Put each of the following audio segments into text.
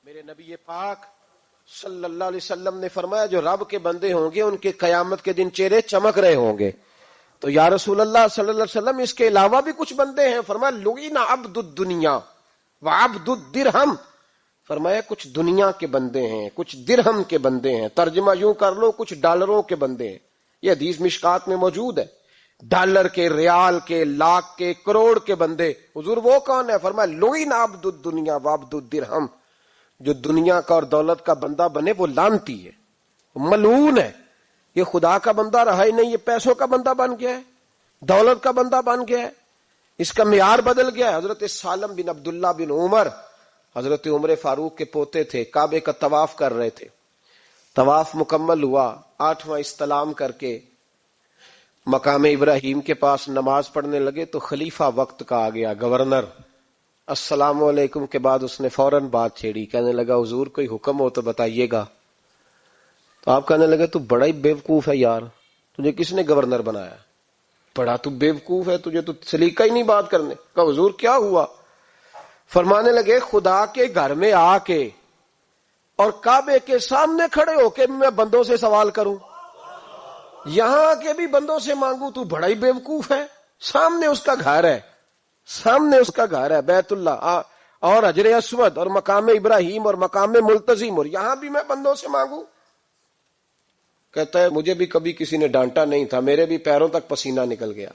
میرے نبی پاک صلی اللہ علیہ وسلم نے فرمایا جو رب کے بندے ہوں گے ان کے قیامت کے دن چہرے چمک رہے ہوں گے. تو یا رسول اللہ صلی اللہ علیہ وسلم اس کے علاوہ بھی کچھ بندے ہیں؟ فرمایا لعن عبد الدنیا وعبد الدرہم. فرمایا کچھ دنیا کے بندے ہیں، کچھ درہم کے بندے ہیں. ترجمہ یوں کر لو کچھ ڈالروں کے بندے ہیں. یہ حدیث مشکات میں موجود ہے. ڈالر کے، ریال کے، لاکھ کے، کروڑ کے بندے. حضور وہ کون ہے؟ فرمایا لعن عبد الدنیا وعبد الدرہم. جو دنیا کا اور دولت کا بندہ بنے وہ لعنتی ہے، ملعون ہے. یہ خدا کا بندہ رہا ہی نہیں، یہ پیسوں کا بندہ بن گیا ہے، دولت کا بندہ بن گیا ہے. اس کا معیار بدل گیا ہے. حضرت سالم بن عبداللہ بن عمر حضرت عمر فاروق کے پوتے تھے، کعبے کا طواف کر رہے تھے. طواف مکمل ہوا، 8واں استلام کر کے مقام ابراہیم کے پاس نماز پڑھنے لگے تو خلیفہ وقت کا آ گیا، گورنر. السلام علیکم کے بعد اس نے فوراً بات چھیڑی، کہنے لگا حضور کوئی حکم ہو تو بتائیے گا. تو آپ کہنے لگے تو بڑا ہی بیوقوف ہے یار، تجھے کس نے گورنر بنایا؟ بڑا تو بیوقوف ہے، تجھے تو سلیقہ ہی نہیں بات کرنے کا. حضور کیا ہوا؟ فرمانے لگے خدا کے گھر میں آ کے اور کعبے کے سامنے کھڑے ہو کے میں بندوں سے سوال کروں، یہاں آ کے بھی بندوں سے مانگوں، تو بڑا ہی بیوقوف ہے. سامنے اس کا گھر ہے، سامنے اس کا گھر ہے بیت اللہ اور حجر اسود اور مقام ابراہیم اور مقام ملتزم، اور یہاں بھی میں بندوں سے مانگوں. کہتا ہے مجھے بھی کبھی کسی نے ڈانٹا نہیں تھا، میرے بھی پیروں تک پسینہ نکل گیا.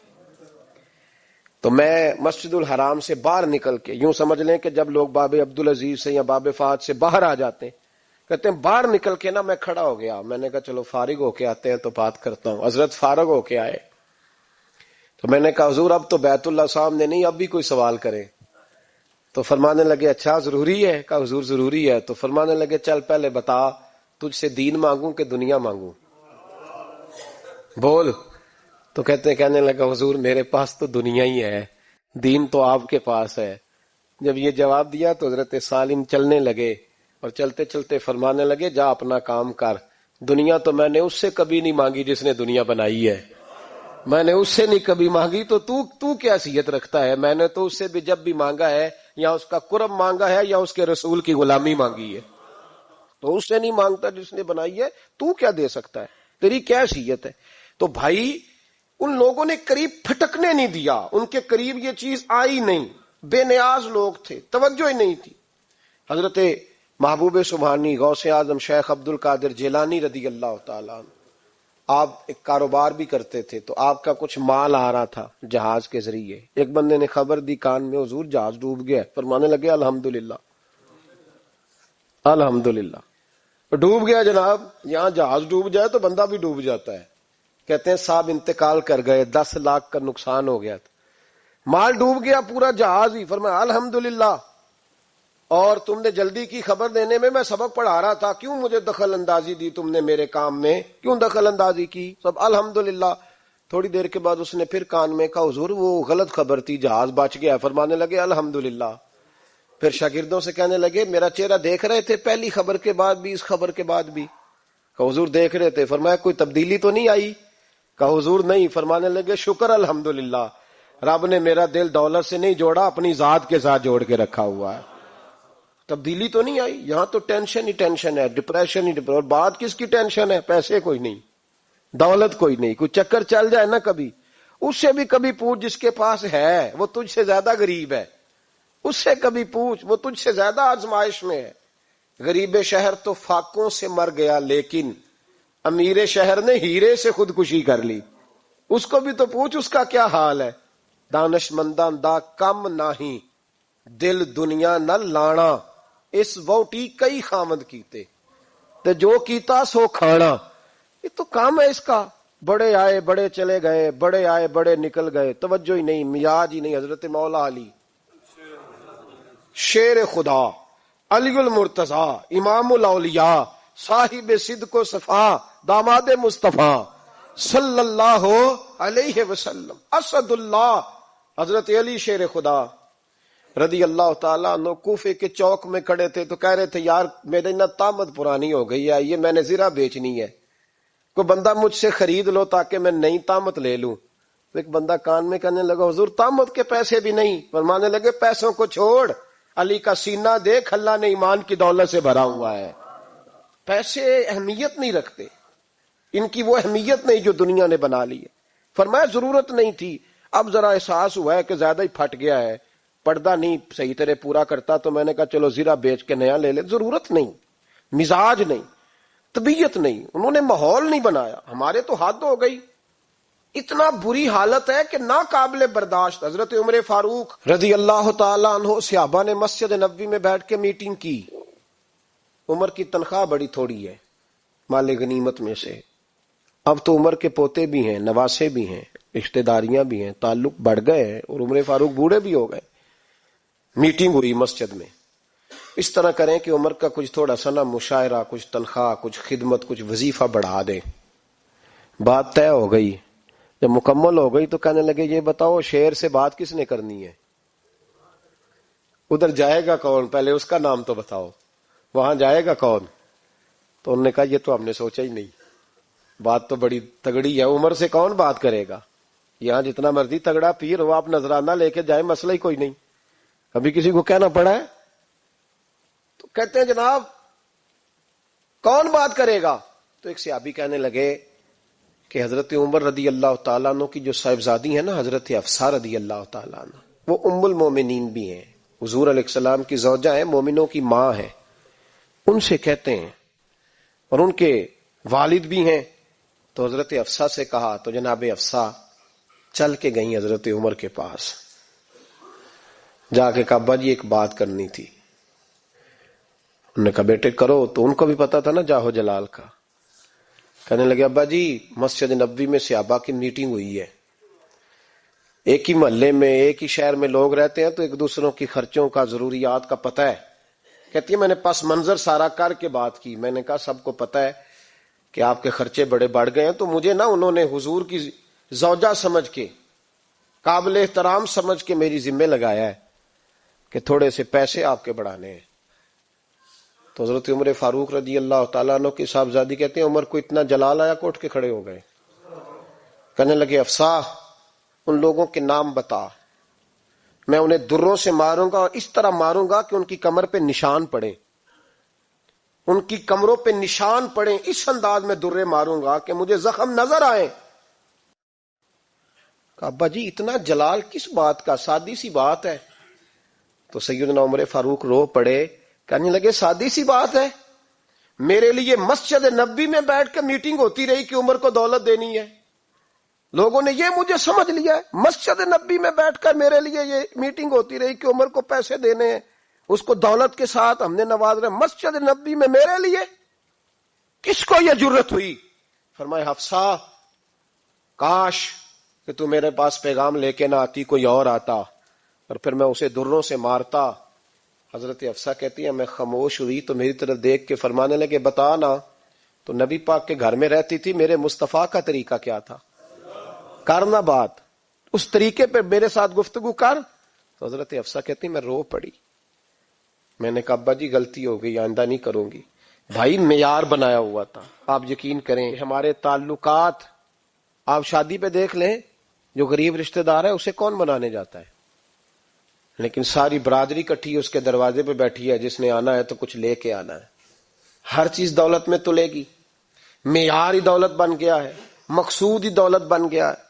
تو میں مسجد الحرام سے باہر نکل کے، یوں سمجھ لیں کہ جب لوگ باب عبدالعزیز سے یا باب فہد سے باہر آ جاتے ہیں، کہتے ہیں باہر نکل کے نا میں کھڑا ہو گیا. میں نے کہا چلو فارغ ہو کے آتے ہیں تو بات کرتا ہوں. حضرت فارغ ہو کے آئے تو میں نے کہا حضور اب تو بیت اللہ سامنے نہیں، اب بھی کوئی سوال کرے. تو فرمانے لگے اچھا ضروری ہے؟ کہا حضور ضروری ہے. تو فرمانے لگے چل پہلے بتا تجھ سے دین مانگوں کہ دنیا مانگوں، بول. تو کہنے لگا حضور میرے پاس تو دنیا ہی ہے، دین تو آپ کے پاس ہے. جب یہ جواب دیا تو حضرت سالم چلنے لگے اور چلتے چلتے فرمانے لگے جا اپنا کام کر، دنیا تو میں نے اس سے کبھی نہیں مانگی جس نے دنیا بنائی ہے، میں نے اس سے نہیں کبھی مانگی. تو کیا حیثیت رکھتا ہے؟ میں نے تو اس سے بھی جب بھی مانگا ہے یا اس کا قرب مانگا ہے یا اس کے رسول کی غلامی مانگی ہے، تو اس سے نہیں مانگتا جس نے بنائی ہے. تو کیا دے سکتا ہے؟ تیری کیا حیثیت ہے؟ تو بھائی ان لوگوں نے قریب پھٹکنے نہیں دیا، ان کے قریب یہ چیز آئی نہیں. بے نیاز لوگ تھے، توجہ ہی نہیں تھی. حضرت محبوب سبحانی غوث اعظم شیخ عبد القادر جیلانی رضی اللہ تعالیٰ عنہ، آپ ایک کاروبار بھی کرتے تھے، تو آپ کا کچھ مال آ رہا تھا جہاز کے ذریعے. ایک بندے نے خبر دی کان میں حضور جہاز ڈوب گیا. فرمانے لگے الحمدللہ الحمدللہ. ڈوب گیا جناب، یہاں جہاز ڈوب جائے تو بندہ بھی ڈوب جاتا ہے. کہتے ہیں صاحب انتقال کر گئے، 10 لاکھ کا نقصان ہو گیا تھا، مال ڈوب گیا پورا جہاز ہی. فرمایا الحمدللہ، اور تم نے جلدی کی خبر دینے میں سبق پڑھا رہا تھا، کیوں مجھے دخل اندازی دی تم نے میرے کام میں، کیوں دخل اندازی کی؟ سب الحمدللہ. تھوڑی دیر کے بعد اس نے پھر کان میں کہا حضور وہ غلط خبر تھی، جہاز بچ گیا. فرمانے لگے الحمدللہ. پھر شاگردوں سے کہنے لگے میرا چہرہ دیکھ رہے تھے پہلی خبر کے بعد بھی، اس خبر کے بعد بھی؟ کہا حضور دیکھ رہے تھے. فرمایا کوئی تبدیلی تو نہیں آئی؟ کہا حضور نہیں. فرمانے لگے شکر الحمدللہ، رب نے میرا دل دولت سے نہیں جوڑا، اپنی ذات کے ساتھ جوڑ کے رکھا ہوا ہے، تبدیلی تو نہیں آئی. یہاں تو ٹینشن ہی ٹینشن ہے، ڈپریشن ہی ڈپریشن. اور بات کس کی ٹینشن ہے؟ پیسے کوئی نہیں، دولت کوئی نہیں. کوئی چکر چل جائے نا کبھی، اس سے بھی کبھی پوچھ جس کے پاس ہے وہ تجھ سے زیادہ غریب ہے، اس سے کبھی پوچھ وہ تجھ سے زیادہ آزمائش میں ہے. غریب شہر تو فاقوں سے مر گیا، لیکن امیر شہر نے ہیرے سے خودکشی کر لی. اس کو بھی تو پوچھ اس کا کیا حال ہے. دانش منداں دا کم نہیں، دل دنیا نہ لانا، اس ووٹی کئی خامد کیتے تے جو کیتا سو کھانا. یہ تو کام ہے اس کا. بڑے آئے بڑے چلے گئے، بڑے آئے بڑے نکل گئے، توجہ ہی نہیں، مزاج ہی نہیں. حضرت مولا علی شیر خدا، علی المرتضی، امام الاولیاء، صاحب صدق و صفا، داماد مصطفیٰ صلی اللہ علیہ وسلم، اسد اللہ، حضرت علی شیر خدا رضی اللہ تعالیٰ عنہ کوفے کے چوک میں کھڑے تھے تو کہہ رہے تھے یار میرے نا طامت پرانی ہو گئی ہے، یہ میں نے زرہ بیچنی ہے، کوئی بندہ مجھ سے خرید لو تاکہ میں نئی طامت لے لوں. تو ایک بندہ کان میں کہنے لگا حضور طامت کے پیسے بھی نہیں. فرمانے لگے پیسوں کو چھوڑ، علی کا سینہ دیکھ، اللہ نے ایمان کی دولت سے بھرا ہوا ہے۔ پیسے اہمیت نہیں رکھتے، ان کی وہ اہمیت نہیں جو دنیا نے بنا لی ہے۔ فرمایا ضرورت نہیں تھی، اب ذرا احساس ہوا ہے کہ زیادہ ہی پھٹ گیا ہے، پردہ نہیں صحیح طرح پورا کرتا، تو میں نے کہا چلو زیرہ بیچ کے نیا لے لے۔ ضرورت نہیں، مزاج نہیں، طبیعت نہیں، انہوں نے ماحول نہیں بنایا۔ ہمارے تو حد ہو گئی، اتنا بری حالت ہے کہ ناقابل برداشت۔ حضرت عمر فاروق رضی اللہ تعالی عنہ صحابہ نے مسجد نبوی میں بیٹھ کے میٹنگ کی۔ عمر کی تنخواہ بڑی تھوڑی ہے مال غنیمت میں سے، اب تو عمر کے پوتے بھی ہیں، نواسے بھی ہیں، رشتہ داریاں بھی ہیں، تعلق بڑھ گئے ہیں، اور عمر فاروق بوڑھے بھی ہو گئے۔ میٹنگ ہوئی مسجد میں، اس طرح کریں کہ عمر کا کچھ تھوڑا سا نا مشاعرہ، کچھ تنخواہ، کچھ خدمت، کچھ وظیفہ بڑھا دیں۔ بات طے ہو گئی، جب مکمل ہو گئی تو کہنے لگے یہ بتاؤ شیر سے بات کس نے کرنی ہے؟ ادھر جائے گا کون؟ پہلے اس کا نام تو بتاؤ، وہاں جائے گا کون؟ تو انہوں نے کہا یہ تو ہم نے سوچا ہی نہیں، بات تو بڑی تگڑی ہے، عمر سے کون بات کرے گا؟ یہاں جتنا مرضی تگڑا پیر ہو، آپ نذرانہ لے کے جائیں، مسئلہ ہی کوئی نہیں۔ ابھی کسی کو کہنا پڑا ہے؟ تو کہتے ہیں جناب کون بات کرے گا؟ تو ایک صحابی کہنے لگے کہ حضرت عمر رضی اللہ تعالیٰ عنہ کی جو صاحبزادی ہیں نا، حضرت حفصہ رضی اللہ تعالیٰ عنہ، وہ ام المومنین بھی ہیں، حضور علیہ السلام کی زوجہ ہیں، مومنوں کی ماں ہیں، ان سے کہتے ہیں، اور ان کے والد بھی ہیں۔ تو حضرت حفصہ سے کہا تو جناب حفصہ چل کے گئیں حضرت عمر کے پاس، جا کے کہا ابا جی ایک بات کرنی تھی۔ انہوں نے کہا بیٹے کرو، تو ان کو بھی پتا تھا نا جاہو جلال کا۔ کہنے لگے ابا جی مسجد نبوی میں صحابہ کی میٹنگ ہوئی ہے، ایک ہی محلے میں ایک ہی شہر میں لوگ رہتے ہیں تو ایک دوسروں کی خرچوں کا ضروریات کا پتہ ہے۔ کہتی ہے میں نے پس منظر سارا کر کے بات کی، میں نے کہا سب کو پتہ ہے کہ آپ کے خرچے بڑے بڑھ گئے ہیں، تو مجھے نا انہوں نے حضور کی زوجہ سمجھ کے، قابل احترام سمجھ کے میری ذمہ لگایا ہے کہ تھوڑے سے پیسے آپ کے بڑھانے ہیں۔ تو حضرت عمر فاروق رضی اللہ تعالیٰ عنہ کی صاحبزادی کہتے ہیں عمر کو اتنا جلال آیا کہ اٹھ کے کھڑے ہو گئے، کہنے لگے حفصہ ان لوگوں کے نام بتا، میں انہیں دروں سے ماروں گا، اور اس طرح ماروں گا کہ ان کی کمر پہ نشان پڑے، ان کی کمروں پہ نشان پڑے، اس انداز میں درے ماروں گا کہ مجھے زخم نظر آئے۔ کہا ابا جی اتنا جلال کس بات کا، سادی سی بات ہے۔ تو سیدنا عمر فاروق رو پڑے، کہنے لگے سادی سی بات ہے، میرے لیے مسجد نبوی میں بیٹھ کے میٹنگ ہوتی رہی کہ عمر کو دولت دینی ہے، لوگوں نے یہ مجھے سمجھ لیا ہے، مسجد نبوی میں بیٹھ کر میرے لیے یہ میٹنگ ہوتی رہی کہ عمر کو پیسے دینے ہیں، اس کو دولت کے ساتھ ہم نے نواز رہے، مسجد نبوی میں میرے لیے کس کو یہ جرت ہوئی؟ فرمایا حفصہ کاش کہ تو میرے پاس پیغام لے کے نہ آتی، کوئی اور آتا اور پھر میں اسے دروں سے مارتا۔ حضرت حفصہ کہتی ہے میں خاموش ہوئی تو میری طرف دیکھ کے فرمانے لگے بتا نا، تو نبی پاک کے گھر میں رہتی تھی، میرے مصطفیٰ کا طریقہ کیا تھا، کرنا بات اس طریقے پہ میرے ساتھ گفتگو کر۔ تو حضرت حفصہ کہتی میں رو پڑی، میں نے کہا ابا جی غلطی ہو گئی، آئندہ نہیں کروں گی۔ بھائی معیار بنایا ہوا تھا، آپ یقین کریں ہمارے تعلقات آپ شادی پہ دیکھ لیں، جو غریب رشتہ دار ہے اسے کون بنانے جاتا ہے، لیکن ساری برادری کٹھی اس کے دروازے پہ بیٹھی ہے، جس نے آنا ہے تو کچھ لے کے آنا ہے، ہر چیز دولت میں تلے گی، معیار ہی دولت بن گیا ہے، مقصود ہی دولت بن گیا ہے۔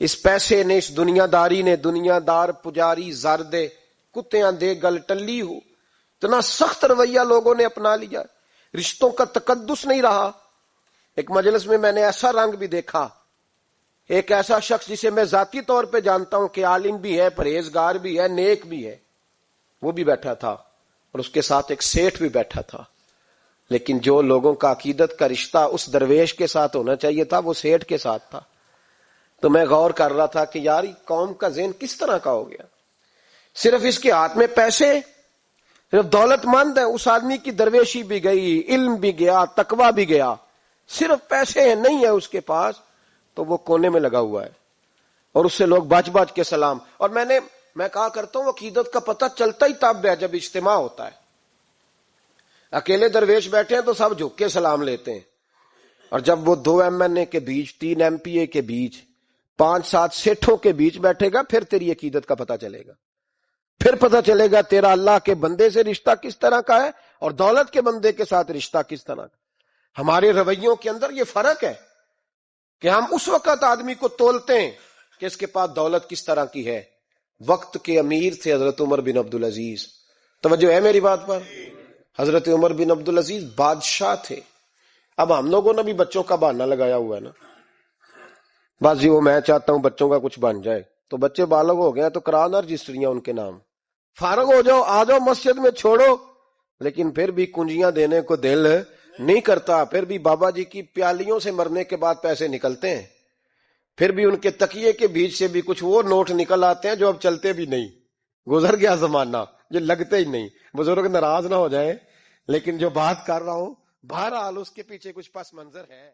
اس پیسے نے، اس دنیا داری نے، دنیا دار پجاری زردے کتیاں دے گل ٹلی ہو، اتنا سخت رویہ لوگوں نے اپنا لیا، رشتوں کا تقدس نہیں رہا۔ ایک مجلس میں نے ایسا رنگ بھی دیکھا، ایک ایسا شخص جسے میں ذاتی طور پہ جانتا ہوں کہ عالم بھی ہے، پرہیزگار بھی ہے، نیک بھی ہے، وہ بھی بیٹھا تھا، اور اس کے ساتھ ایک سیٹھ بھی بیٹھا تھا، لیکن جو لوگوں کا عقیدت کا رشتہ اس درویش کے ساتھ ہونا چاہیے تھا وہ سیٹھ کے ساتھ تھا۔ تو میں غور کر رہا تھا کہ یار قوم کا ذہن کس طرح کا ہو گیا، صرف اس کے ہاتھ میں پیسے، صرف دولت مند ہے، اس آدمی کی درویشی بھی گئی، علم بھی گیا، تقوی بھی گیا، صرف پیسے ہیں نہیں ہے اس کے پاس، تو وہ کونے میں لگا ہوا ہے، اور اس سے لوگ بچ بچ کے سلام۔ اور میں کہا کرتا ہوں عقیدت کا پتہ چلتا ہی تب ہے جب اجتماع ہوتا ہے، اکیلے درویش بیٹھے ہیں تو سب جھک کے سلام لیتے ہیں، اور جب وہ 2 MNA کے بیچ، 3 MPA کے بیچ، 5-7 سیٹھوں کے بیچ بیٹھے گا پھر تیری عقیدت کا پتہ چلے گا۔ پھر پتہ چلے گا تیرا اللہ کے بندے سے رشتہ کس طرح کا ہے اور دولت کے بندے کے ساتھ رشتہ کس طرح کا۔ ہمارے رویوں کے اندر یہ فرق ہے کہ ہم اس وقت آدمی کو تولتے ہیں کہ اس کے پاس دولت کس طرح کی ہے۔ وقت کے امیر تھے حضرت عمر بن عبدالعزیز، توجہ ہے میری بات پر؟ حضرت عمر بن عبدالعزیز بادشاہ تھے۔ اب ہم لوگوں نے بھی بچوں کا بہانہ لگایا ہوا ہے نا، بس جی وہ میں چاہتا ہوں بچوں کا کچھ بن جائے، تو بچے بالغ ہو گئے تو کرانا رجسٹریاں ان کے نام، فارغ ہو جاؤ آ جاؤ مسجد میں چھوڑو، لیکن پھر بھی کنجیاں دینے کو دل نہیں کرتا، پھر بھی بابا جی کی پیالیوں سے مرنے کے بعد پیسے نکلتے ہیں، پھر بھی ان کے تکیے کے بیچ سے بھی کچھ وہ نوٹ نکل آتے ہیں جو اب چلتے بھی نہیں، گزر گیا زمانہ، جو لگتے ہی نہیں۔ بزرگ ناراض نہ ہو جائیں، لیکن جو بات کر رہا ہوں بہرحال اس کے پیچھے کچھ پس منظر ہے۔